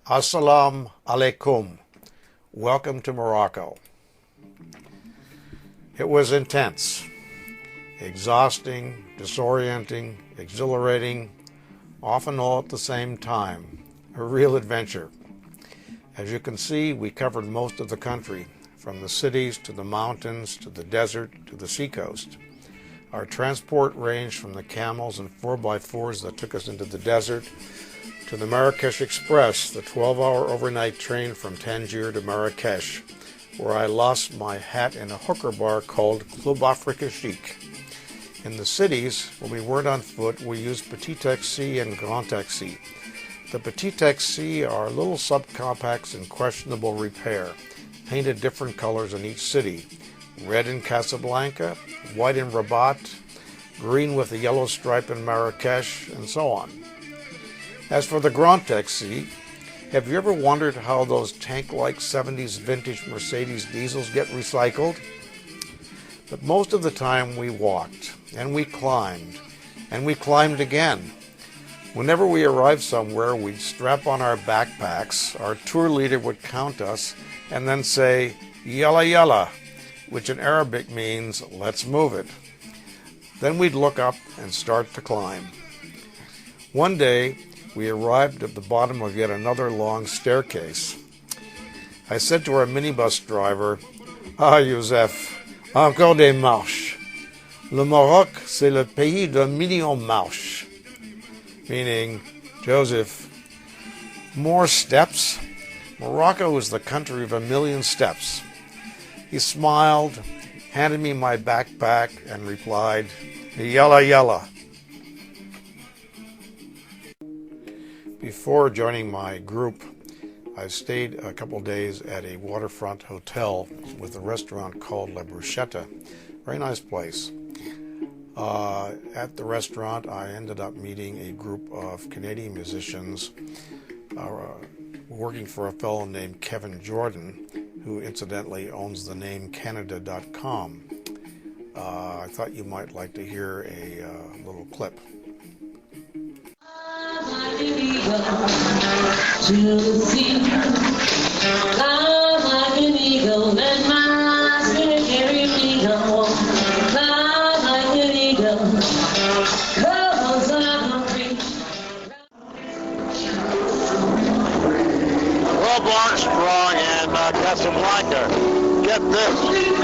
Assalamu alaikum. Welcome to Morocco. It was intense, exhausting, disorienting, exhilarating, often all at the same time. A real adventure. As you can see, we covered most of the country, from the cities to the mountains to the desert to the seacoast. Our transport ranged from the camels and 4x4s that took us into the desert to the Marrakesh Express, the 12-hour overnight train from Tangier to Marrakesh, where I lost my hat in a hooker bar called Club Africa Chic. In the cities, when we weren't on foot, we used Petit Taxi and Grand Taxi. The Petit Taxi are little subcompacts in questionable repair, painted different colors in each city. Red in Casablanca, white in Rabat, green with a yellow stripe in Marrakesh, and so on. As for the Grand Taxi, have you ever wondered how those tank-like 70s vintage Mercedes diesels get recycled? But most of the time we walked, and we climbed again. Whenever we arrived somewhere, we'd strap on our backpacks, our tour leader would count us, and then say, "Yalla yalla," which in Arabic means, "let's move it." Then we'd look up and start to climb. One day, we arrived at the bottom of yet another long staircase. I said to our minibus driver, Youssef, encore des marches. Le Maroc, c'est le pays d'un million marches. Meaning, Joseph, more steps? Morocco is the country of 1,000,000 steps. He smiled, handed me my backpack, and replied, "Yalla yalla." Before joining my group, I stayed a couple days at a waterfront hotel with a restaurant called La Bruschetta. Very nice place. At the restaurant, I ended up meeting a group of Canadian musicians working for a fellow named Kevin Jordan, who incidentally owns the name Canada.com. I thought you might like to hear a little clip. Rob Armstrong and Casablanca. Get this. These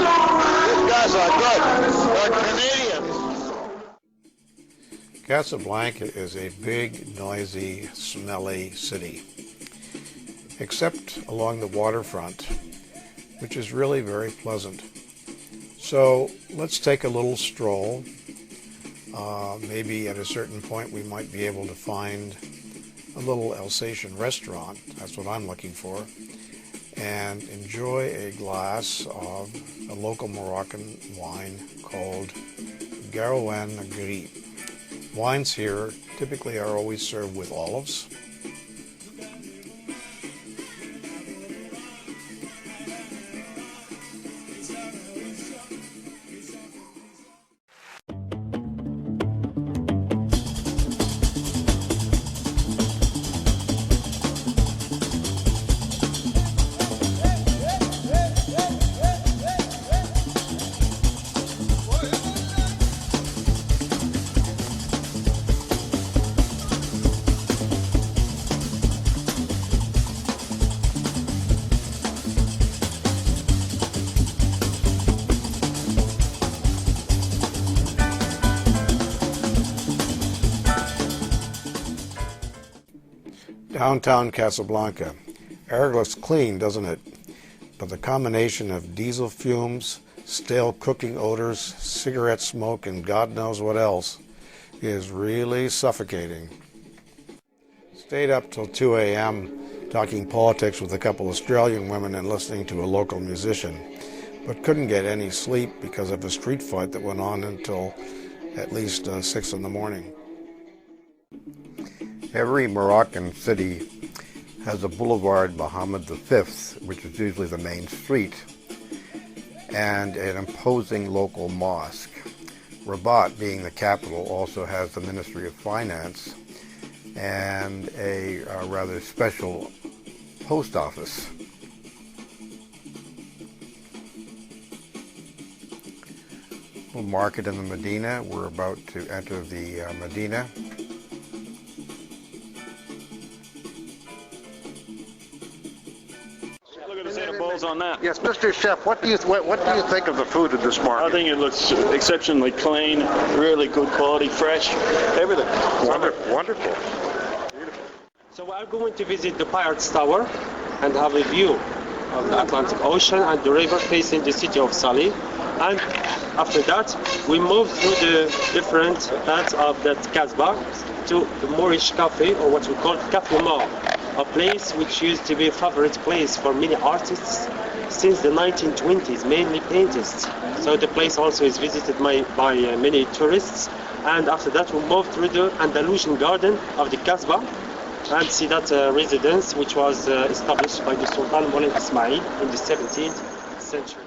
guys are good. They're Canadians. Casablanca is a big, noisy, smelly city, except along the waterfront, which is really very pleasant. So let's take a little stroll. Maybe at a certain point we might be able to find a little Alsatian restaurant, that's what I'm looking for, and enjoy a glass of a local Moroccan wine called Garouane Gris. Wines here typically are always served with olives. Downtown Casablanca. Air looks clean, doesn't it? But the combination of diesel fumes, stale cooking odors, cigarette smoke, and God knows what else is really suffocating. Stayed up till 2 a.m. talking politics with a couple Australian women and listening to a local musician, but couldn't get any sleep because of a street fight that went on until at least 6 in the morning. Every Moroccan city has a boulevard, Mohammed V, which is usually the main street, and an imposing local mosque. Rabat, being the capital, also has the Ministry of Finance and a rather special post office. Little market in the Medina. We're about to enter the Medina. Look at the set of balls on that. Yes, Mr. Chef, what do you think of the food at this I market? think it looks exceptionally clean, really good quality, fresh, everything. Wonderful. So we are going to visit the Pirates Tower and have a view of the Atlantic Ocean and the river facing the city of Salih. And after that, we move through the different parts of that Casbah to the Moorish Cafe, or what we call Cafe Mar, a place which used to be a favorite place for many artists since the 1920s, mainly painters. So the place also is visited by many tourists. And after that, we move through the Andalusian garden of the Casbah and see that residence which was established by the Sultan Moulay Ismail in the 17th century.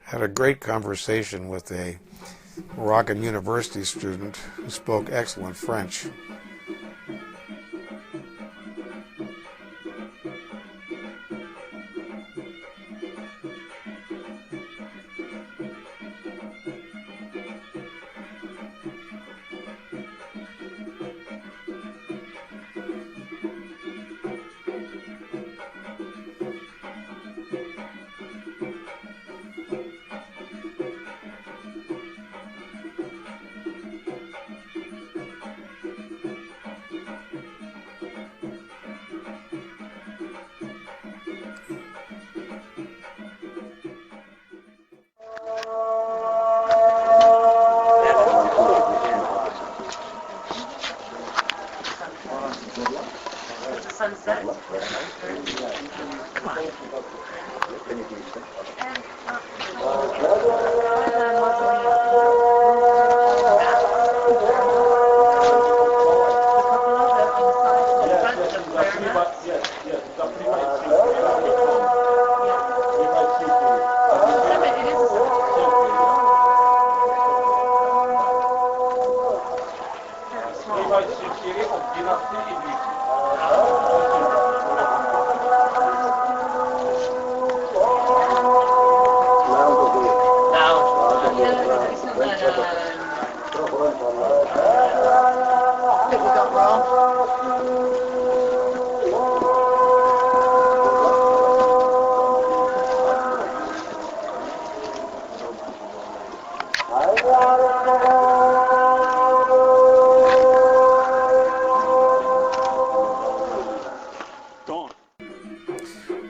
Had a great conversation with a Moroccan university student who spoke excellent French.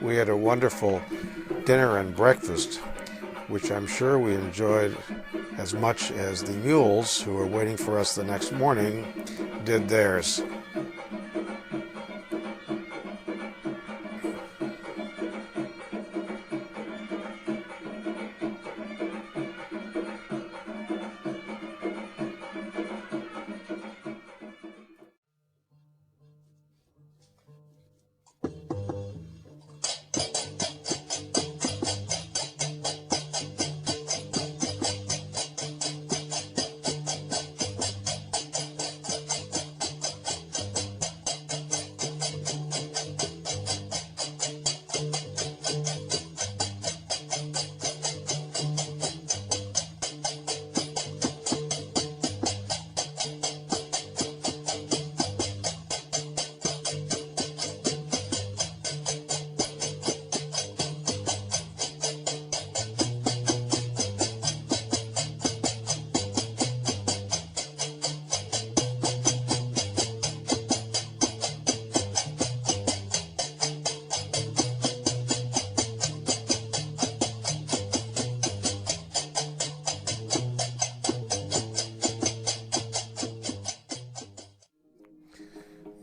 We had a wonderful dinner and breakfast, which I'm sure we enjoyed as much as the mules who were waiting for us the next morning did theirs.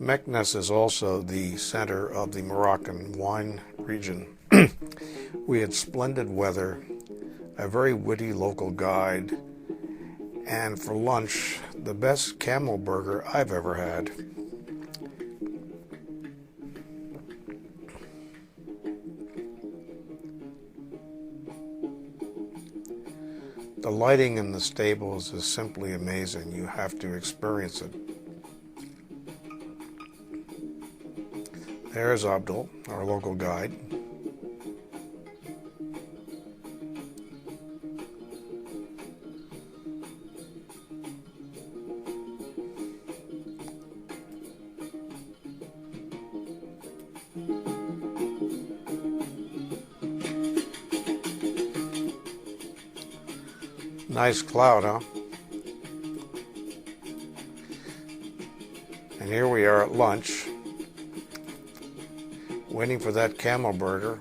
Meknes is also the center of the Moroccan wine region. We had splendid weather, a very witty local guide, and for lunch, the best camel burger I've ever had. The lighting in the stables is simply amazing. You have to experience it. There's Abdul, our local guide. Nice cloud, huh? And here we are at lunch, waiting for that camel burger.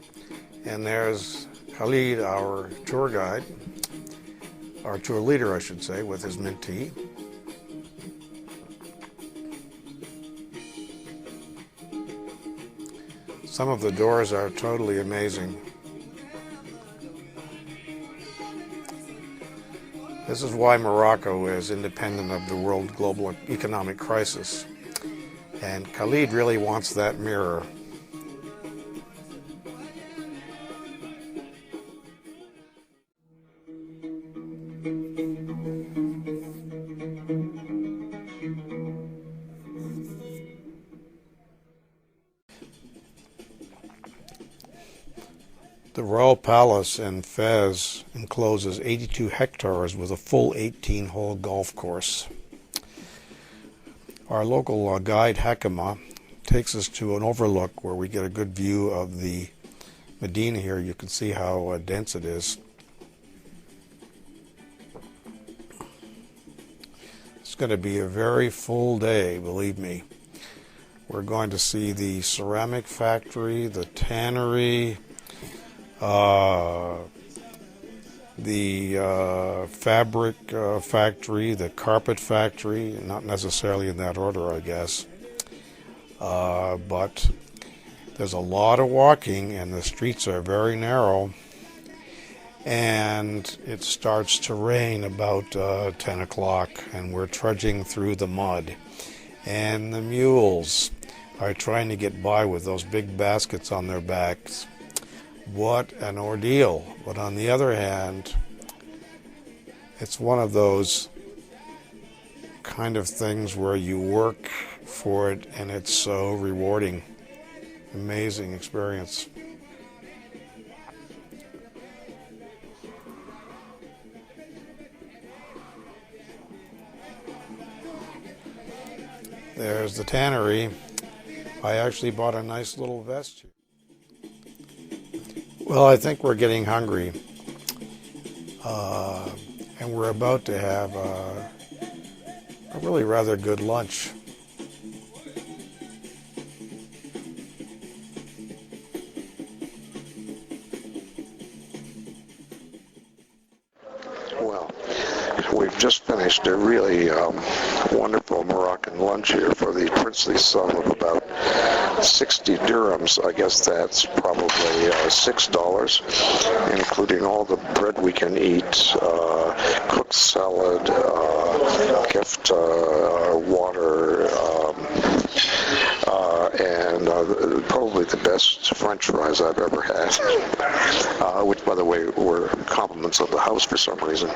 And there's Khalid, our tour guide, our tour leader, I should say, with his mint tea. Some of the doors are totally amazing. This is why Morocco is independent of the world global economic crisis. And Khalid really wants that mirror. The Royal Palace in Fez encloses 82 hectares with a full 18-hole golf course. Our local guide, Hakima, takes us to an overlook where we get a good view of the Medina here. You can see how dense it is. It's going to be a very full day, believe me. We're going to see the ceramic factory, the tannery, the fabric factory, the carpet factory, not necessarily in that order, I guess. But there's a lot of walking and the streets are very narrow. And it starts to rain about 10 o'clock and we're trudging through the mud. And the mules are trying to get by with those big baskets on their backs. What an ordeal. But on the other hand, it's one of those kind of things where you work for it and it's so rewarding. Amazing experience. There's the tannery. I actually bought a nice little vest here. Well, I think we're getting hungry, and we're about to have a really rather good lunch. Well, we've just finished a really wonderful Moroccan lunch here for the princely sum of about 60 dirhams. I guess that's probably $6, including all the bread we can eat, cooked salad, gift water, and probably the best French fries I've ever had, which, by the way, were compliments of the house for some reason.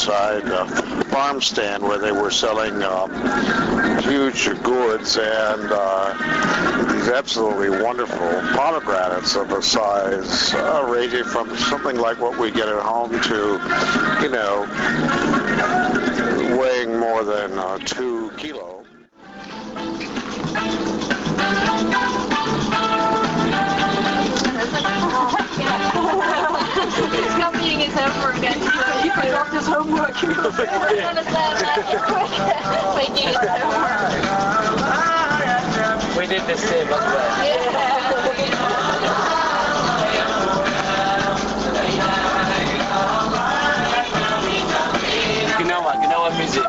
outside a farm stand where they were selling huge gourds and these absolutely wonderful pomegranates of a size ranging from something like what we get at home to, you know, weighing more than 2 kilos. He's copying his homework again. He forgot his homework. He was making his homework. We did the same as well. Ginawa music.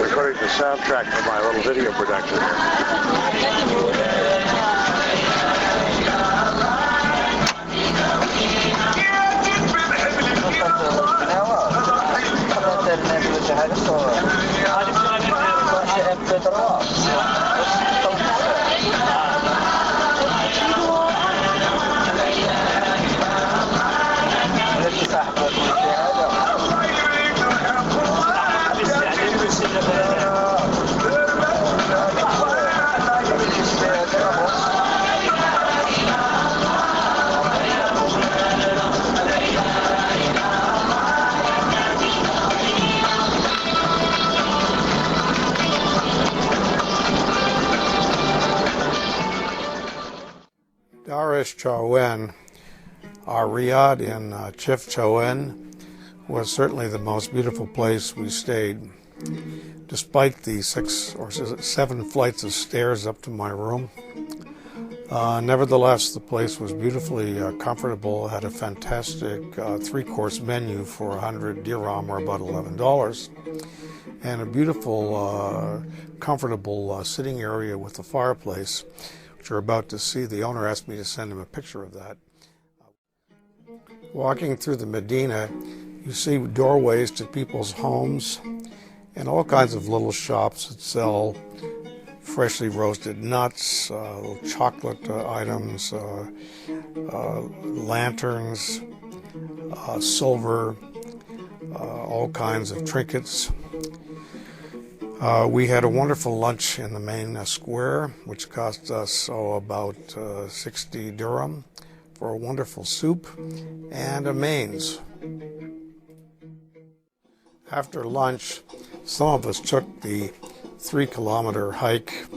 Recording the soundtrack for my little video production. Darish Chowen, our riad in Chif Chowen, was certainly the most beautiful place we stayed. Despite the 6 or 7 flights of stairs up to my room, nevertheless the place was beautifully comfortable, had a fantastic 3-course menu for 100 dirham or about $11, and a beautiful, comfortable sitting area with a fireplace, which you're about to see. The owner asked me to send him a picture of that. Walking through the Medina, you see doorways to people's homes and all kinds of little shops that sell freshly roasted nuts, little chocolate items, lanterns, silver, all kinds of trinkets. We had a wonderful lunch in the main square, which cost us about 60 dirham for a wonderful soup and a mains. After lunch, some of us took the 3-kilometer hike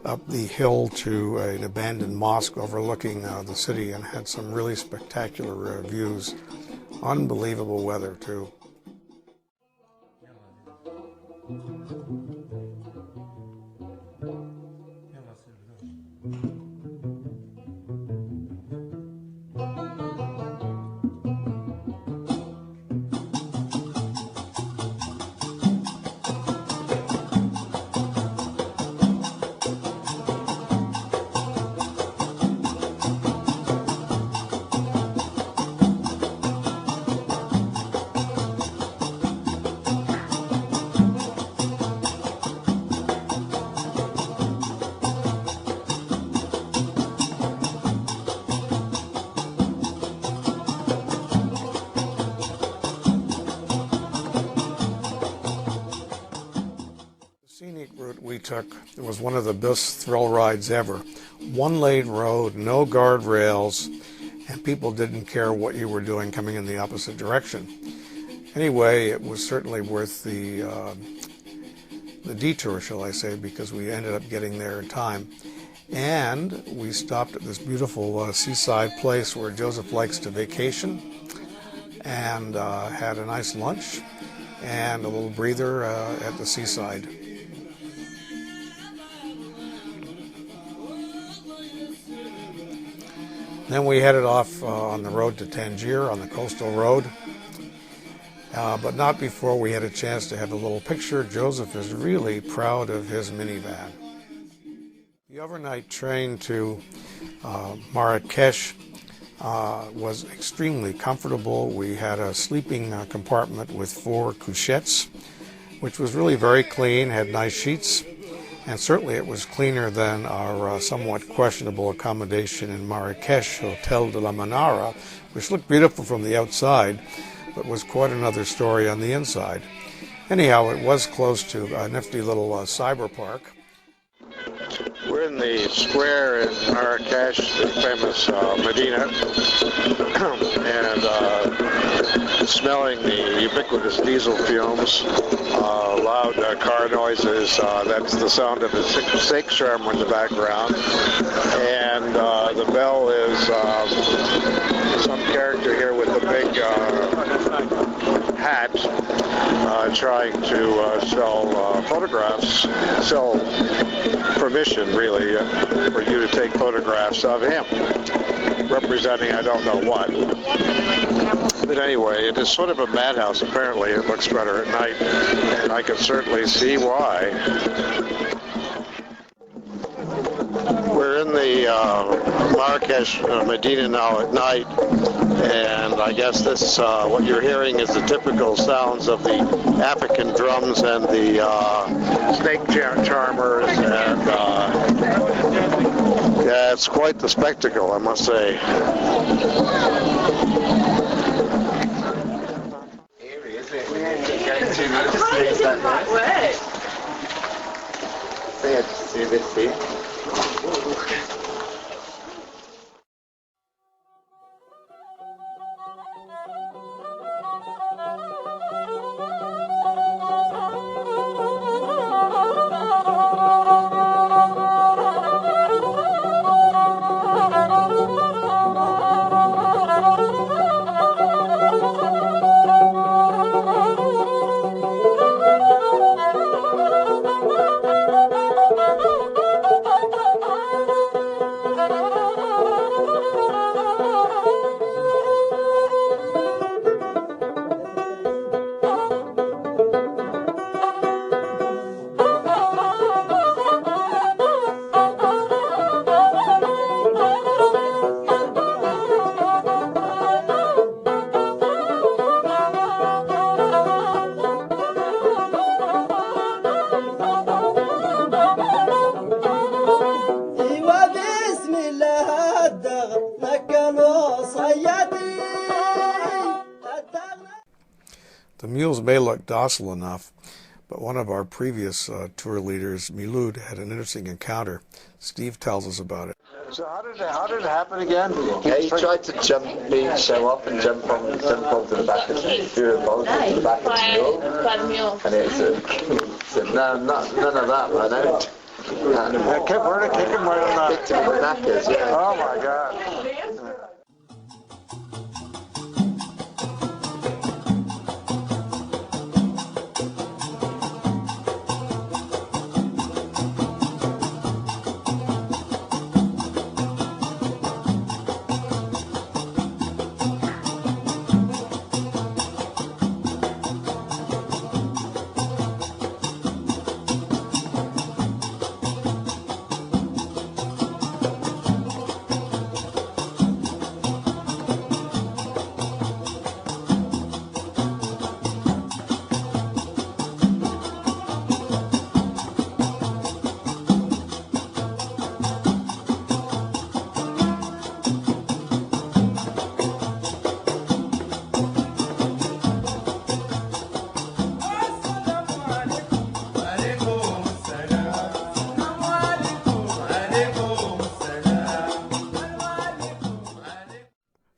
up the hill to an abandoned mosque overlooking the city and had some really spectacular views. Unbelievable weather, too. Scenic route we took, it was one of the best thrill rides ever. 1-lane road, no guardrails, and people didn't care what you were doing coming in the opposite direction. Anyway, it was certainly worth the detour, shall I say, because we ended up getting there in time. And we stopped at this beautiful seaside place where Joseph likes to vacation, and had a nice lunch and a little breather at the seaside. Then we headed off on the road to Tangier on the coastal road, but not before we had a chance to have a little picture. Joseph is really proud of his minivan. The overnight train to Marrakesh was extremely comfortable. We had a sleeping compartment with 4 couchettes, which was really very clean, had nice sheets, And certainly it was cleaner than our somewhat questionable accommodation in Marrakesh, Hotel de la Manara, which looked beautiful from the outside, but was quite another story on the inside. Anyhow, it was close to a nifty little cyber park. We're in the square in Marrakesh, the famous Medina, and smelling the ubiquitous diesel fumes, loud car noises. That's the sound of a steak shawarma in the background. And the bell is some character here with a big hat trying to sell photographs, sell permission really for you to take photographs of him, representing I don't know what. But anyway, it is sort of a madhouse. Apparently it looks better at night, and I can certainly see why. We're in the Marrakesh Medina now at night, and I guess this, what you're hearing is the typical sounds of the African drums and the snake charmers, and yeah, it's quite the spectacle, I must say. Eerie, isn't it? When you get too much, just leave that there. So yeah, just do this here. The mules may look docile enough, but one of our previous tour leaders, Miloud, had an interesting encounter. Steve tells us about it. So how did it happen again? Yeah, he tried to jump me, show off, and jump onto the back of the boat to the back of the mule. And it said, no, none of that, man. Where to kick him right on Kicked him in the knackers, yeah. Oh my God.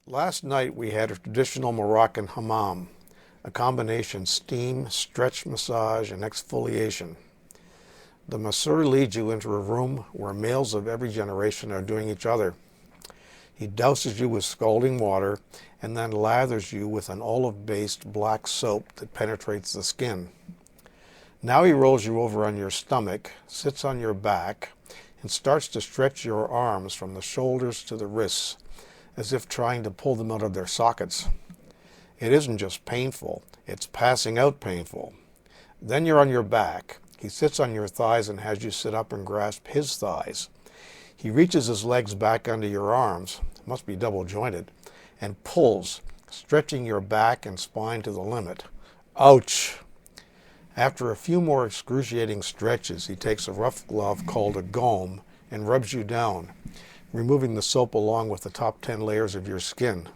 Last night we had a traditional Moroccan hammam, a combination steam, stretch massage, and exfoliation. The masseur leads you into a room where males of every generation are doing each other. He douses you with scalding water and then lathers you with an olive-based black soap that penetrates the skin. Now he rolls you over on your stomach, sits on your back, and starts to stretch your arms from the shoulders to the wrists, as if trying to pull them out of their sockets. It isn't just painful, it's passing out painful. Then you're on your back. He sits on your thighs and has you sit up and grasp his thighs. He reaches his legs back under your arms, must be double jointed, and pulls, stretching your back and spine to the limit. Ouch! After a few more excruciating stretches, he takes a rough glove called a gome and rubs you down, removing the soap along with the top 10 layers of your skin.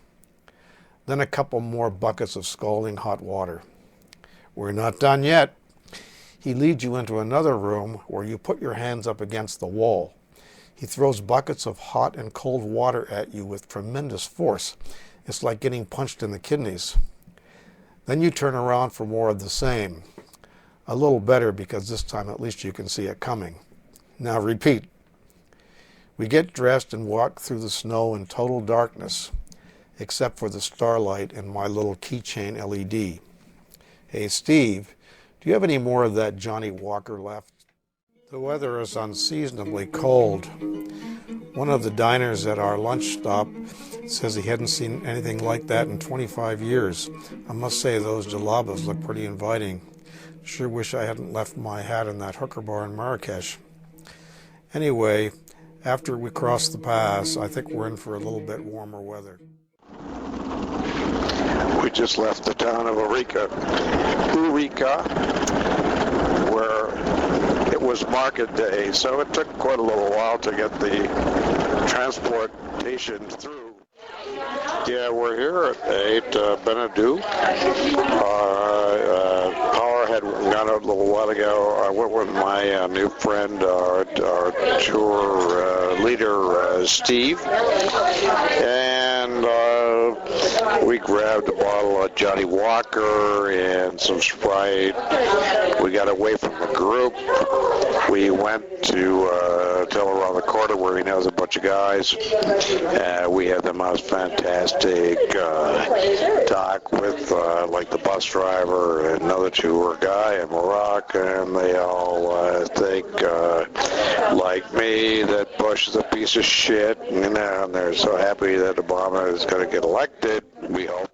Then a couple more buckets of scalding hot water. We're not done yet. He leads you into another room where you put your hands up against the wall. He throws buckets of hot and cold water at you with tremendous force. It's like getting punched in the kidneys. Then you turn around for more of the same. A little better because this time at least you can see it coming. Now repeat. We get dressed and walk through the snow in total darkness, except for the starlight and my little keychain LED. Hey Steve, do you have any more of that Johnny Walker left? The weather is unseasonably cold. One of the diners at our lunch stop says he hadn't seen anything like that in 25 years. I must say those jalabas look pretty inviting. Sure wish I hadn't left my hat in that hooker bar in Marrakesh. Anyway, after we cross the pass, I think we're in for a little bit warmer weather. We just left the town of Arica, where it was market day, so it took quite a little while to get the transportation through. Yeah, we're here at Benedou. Power had gone out a little while ago. I went with my new friend, our tour leader, Steve, and we grabbed a bottle of Johnny Walker and some Sprite. We got away from the group. We went to a hotel around the corner where he knows a bunch of guys. We had the most fantastic talk with like the bus driver and another tour guy in Morocco, and they all think like me that Bush is a piece of shit, and they're so happy that Obama is going to get elected, we hope.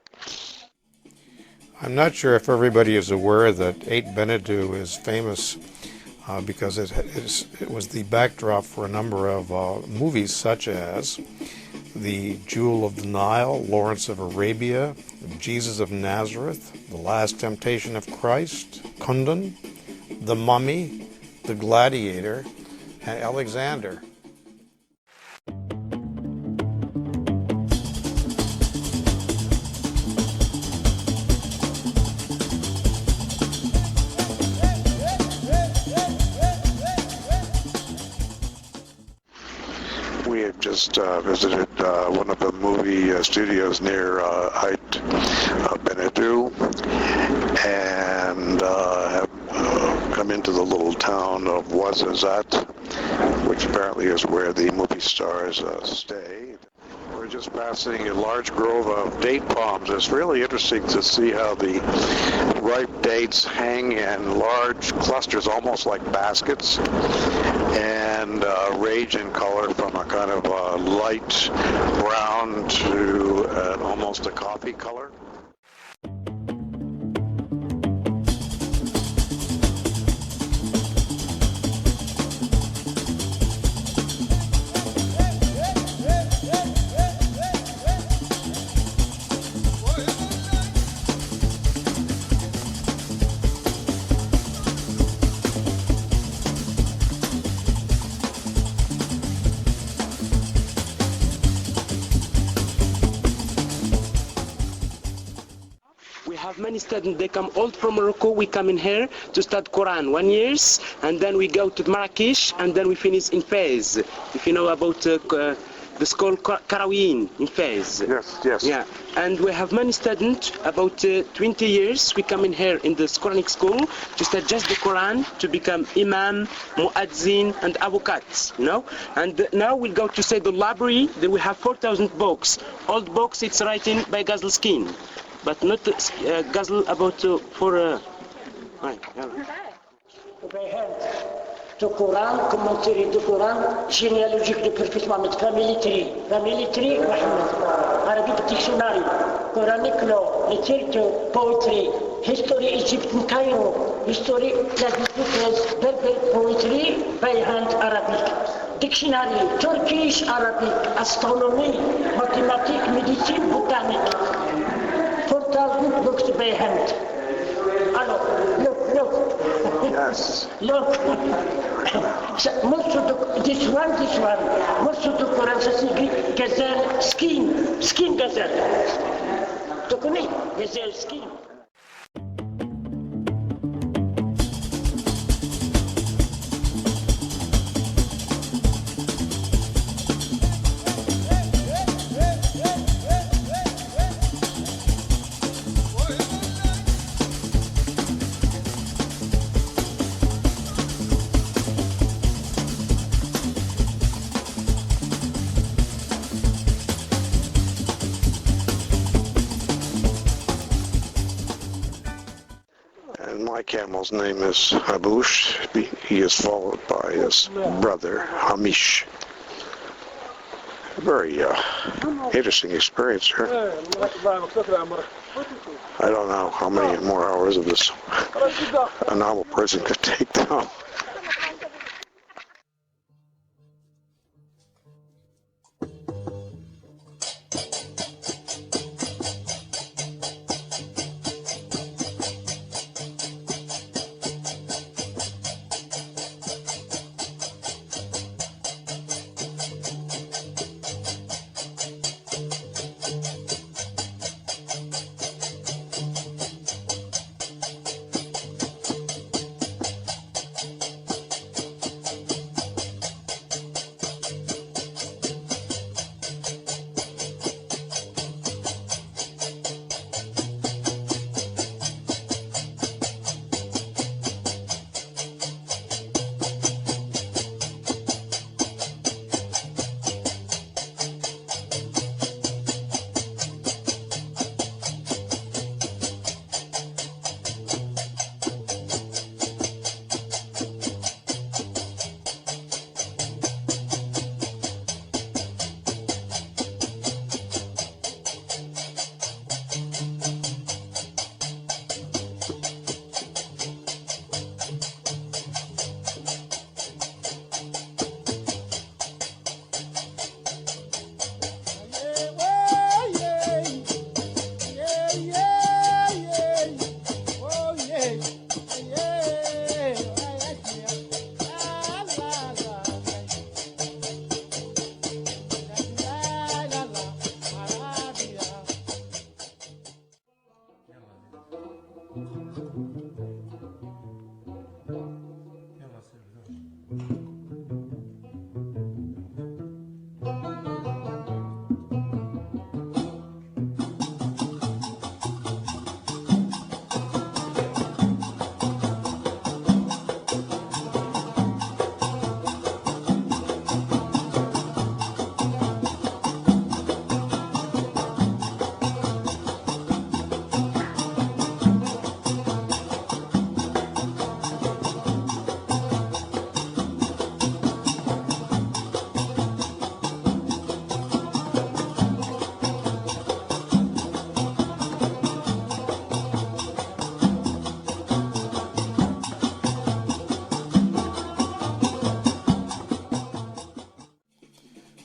I'm not sure if everybody is aware that 8 Benedou is famous because it was the backdrop for a number of movies such as The Jewel of the Nile, Lawrence of Arabia, Jesus of Nazareth, The Last Temptation of Christ, Kundun, The Mummy, The Gladiator, and Alexander. We had just visited one of the movie studios near Ait Benedou, and have come into the little town of Ouarzazate, which apparently is where the movie stars stay. We're just passing a large grove of date palms. It's really interesting to see how the ripe dates hang in large clusters, almost like baskets, and range in color from a kind of light brown to almost a coffee color. Many students, they come all from Morocco. We come in here to study Quran 1 year, and then we go to Marrakesh, and then we finish in Fez. If you know about the school Karawin in Fez. Yes. Yeah, and we have many students, about 20 years. We come in here in the Quranic school to study just the Quran, to become Imam, Muazzin, and Abukat, you know. And now we'll go to say the library. Then we have 4,000 books. Old books, it's written by Ghazal Skin. But not Ghazal about for... To Quran, commentary du Quran, généalogique de Prophet Muhammad, family tree, Muhammad, Arabic dictionary, Quranic law, literature, poetry, history Egyptian Cairo, history classifications, Berber poetry by hand Arabic, dictionary, Turkish Arabic, astronomy, mathematics, medicine, botanic. 4,000 books by hand. Alors, look, Yes. Look, most of this one, most of the Quran says gazelle skin gazelle. تكوني gazelle skin. And my camel's name is Habush. He is followed by his brother Hamish. A very interesting experience here. I don't know how many more hours of this a normal person could take down.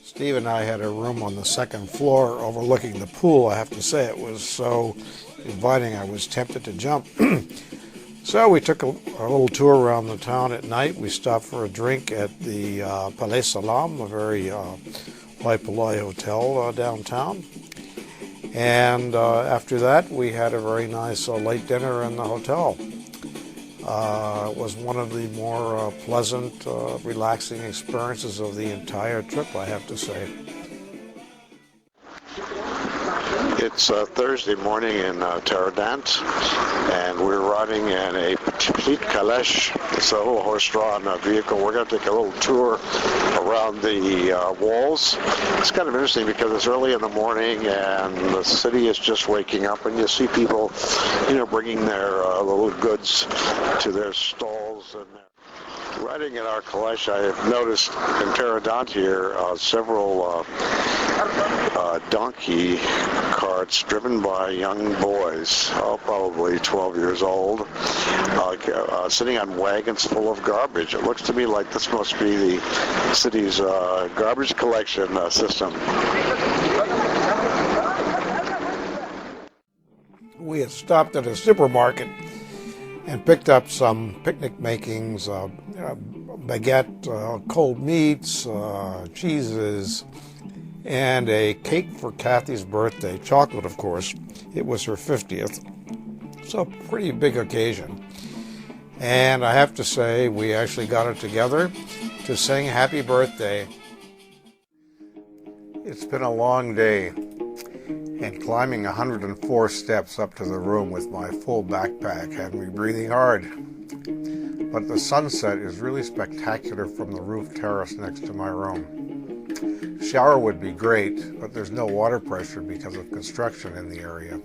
Steve and I had a room on the second floor overlooking the pool. I have to say it was so inviting I was tempted to jump. So we took a little tour around the town at night. We stopped for a drink at the Palais Salam, a very high polite hotel downtown. And after that we had a very nice late dinner in the hotel. It was one of the more pleasant, relaxing experiences of the entire trip, I have to say. It's Thursday morning in Taradant, and we're riding in a petite calèche. It's a little horse-drawn vehicle. We're going to take a little tour around the walls. It's kind of interesting because it's early in the morning and the city is just waking up, and you see people, bringing their little goods to their stalls. And riding in our calèche, I have noticed in Taradant here several donkey carts driven by young boys, probably 12 years old, sitting on wagons full of garbage. It looks to me like this must be the city's garbage collection system. We had stopped at a supermarket, and picked up some picnic makings, baguette, cold meats, cheeses, and a cake for Kathy's birthday, chocolate of course. It was her 50th, so a pretty big occasion. And I have to say, we actually got it together to sing happy birthday. It's been a long day, and climbing 104 steps up to the room with my full backpack had me breathing hard. But the sunset is really spectacular from the roof terrace next to my room. Shower would be great, but there's no water pressure because of construction in the area.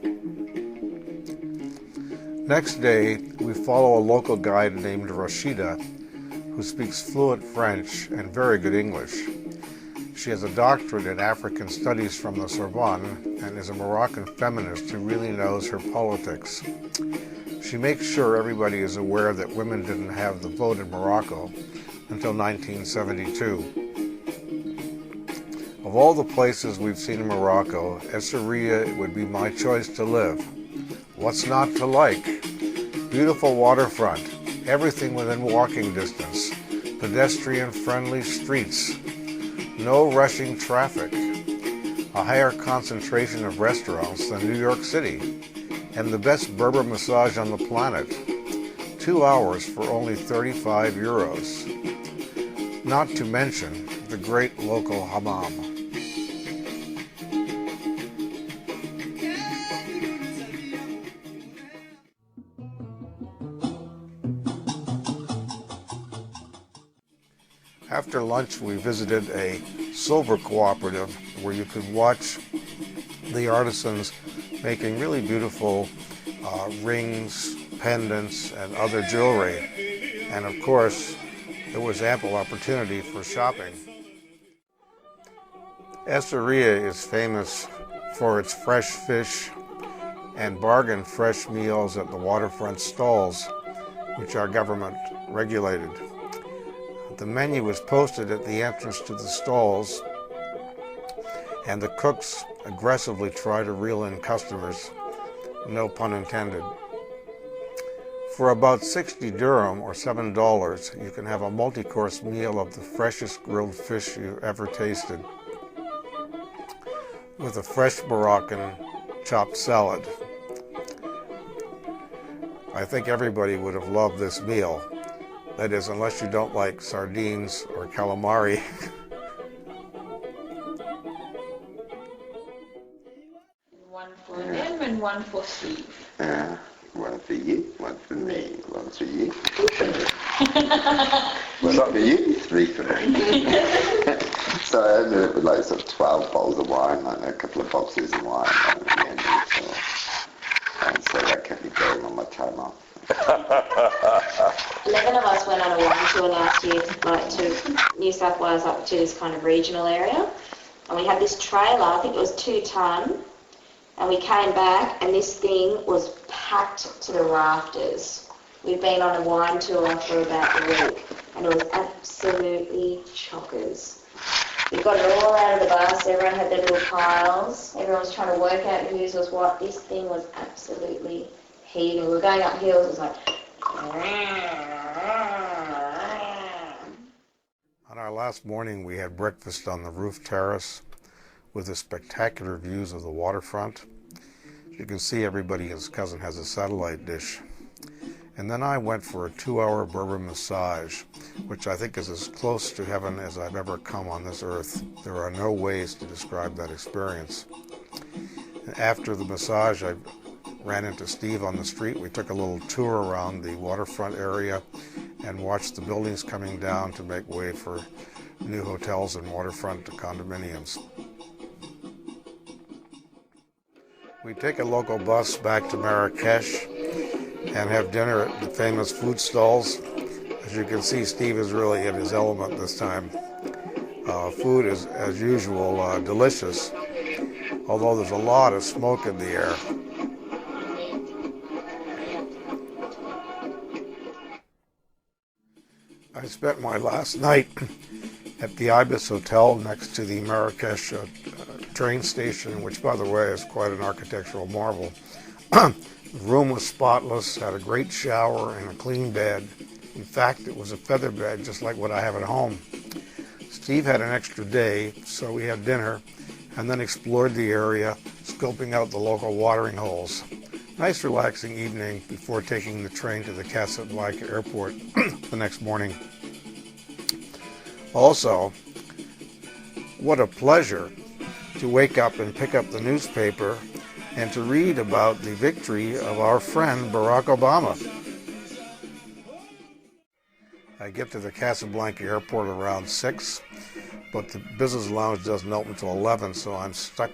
Next day, we follow a local guide named Rashida, who speaks fluent French and very good English. She has a doctorate in African studies from the Sorbonne and is a Moroccan feminist who really knows her politics. She makes sure everybody is aware that women didn't have the vote in Morocco until 1972. Of all the places we've seen in Morocco, Essaouira would be my choice to live. What's not to like? Beautiful waterfront, everything within walking distance, pedestrian-friendly streets, no rushing traffic, a higher concentration of restaurants than New York City, and the best Berber massage on the planet. 2 hours for only 35 euros. Not to mention the great local hammam. After lunch, we visited a silver cooperative where you could watch the artisans making really beautiful rings, pendants, and other jewelry. And of course, there was ample opportunity for shopping. Essaouira is famous for its fresh fish and bargain fresh meals at the waterfront stalls, which are government regulated. The menu is posted at the entrance to the stalls, and the cooks aggressively try to reel in customers, no pun intended. For about 60 dirham or $7, you can have a multi-course meal of the freshest grilled fish you've ever tasted, with a fresh Moroccan chopped salad. I think everybody would have loved this meal. That is, unless you don't like sardines or calamari. One for them and one for Steve. One for you, one for me, one for you. One for you, 3 for me. So I ended up with like sort of 12 bottles of wine, like a couple of boxes of wine at the end. And so that kept me going on my time off. 11 of us went on a wine tour last year, like to New South Wales, up to this kind of regional area, and we had this trailer, I think it was 2 ton, and we came back and this thing was packed to the rafters. We'd been on a wine tour for about a week and it was absolutely chockers. We got it all out of the bus, everyone had their little piles, everyone was trying to work out whose was what. This thing was absolutely heaving. We were going up hills, it was like... On our last morning, we had breakfast on the roof terrace with the spectacular views of the waterfront. You can see everybody, his cousin has a satellite dish. And then I went for a 2-hour Berber massage, which I think is as close to heaven as I've ever come on this earth. There are no ways to describe that experience. After the massage, I ran into Steve on the street. We took a little tour around the waterfront area and watched the buildings coming down to make way for new hotels and waterfront condominiums. We take a local bus back to Marrakesh and have dinner at the famous food stalls. As you can see, Steve is really in his element this time. Food is, as usual, delicious, although there's a lot of smoke in the air. I spent my last night at the Ibis Hotel next to the Marrakesh train station, which, by the way, is quite an architectural marvel. The room was spotless, had a great shower and a clean bed. In fact, it was a feather bed just like what I have at home. Steve had an extra day, so we had dinner and then explored the area, scoping out the local watering holes. Nice relaxing evening before taking the train to the Casablanca airport the next morning. Also, what a pleasure to wake up and pick up the newspaper and to read about the victory of our friend Barack Obama. I get to the Casablanca airport around 6, but the business lounge doesn't open until 11, so I'm stuck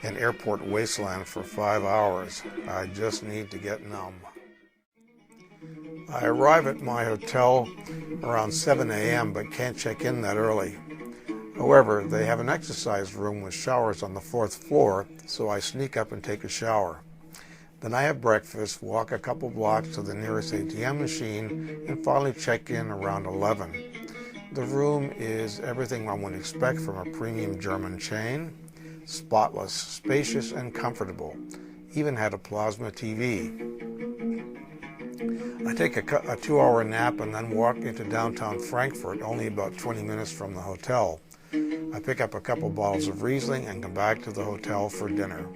in airport wasteland for 5 hours. I just need to get numb. I arrive at my hotel around 7 a.m. but can't check in that early. However, they have an exercise room with showers on the 4th floor, so I sneak up and take a shower. Then I have breakfast, walk a couple blocks to the nearest ATM machine, and finally check in around 11. The room is everything one would expect from a premium German chain. Spotless, spacious, and comfortable. Even had a plasma TV. I take a 2-hour nap and then walk into downtown Frankfurt, only about 20 minutes from the hotel. I pick up a couple bottles of Riesling and come back to the hotel for dinner.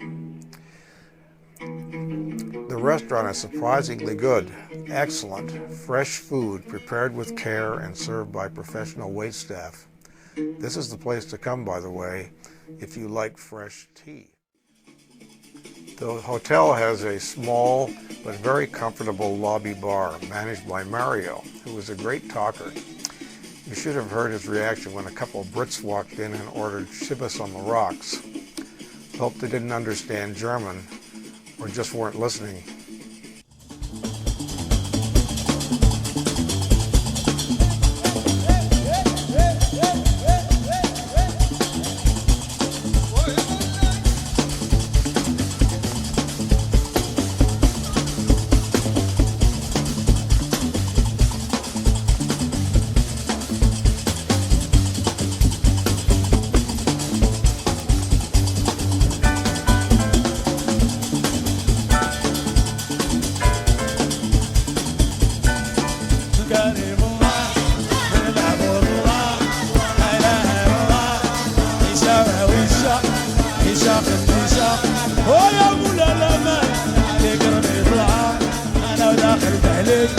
The restaurant is surprisingly good, excellent, fresh food prepared with care and served by professional waitstaff. This is the place to come, by the way, if you like fresh tea. The hotel has a small but very comfortable lobby bar managed by Mario, who is a great talker. You should have heard his reaction when a couple of Brits walked in and ordered Chibis on the rocks. Hope they didn't understand German or just weren't listening. أنا وداخل بهلك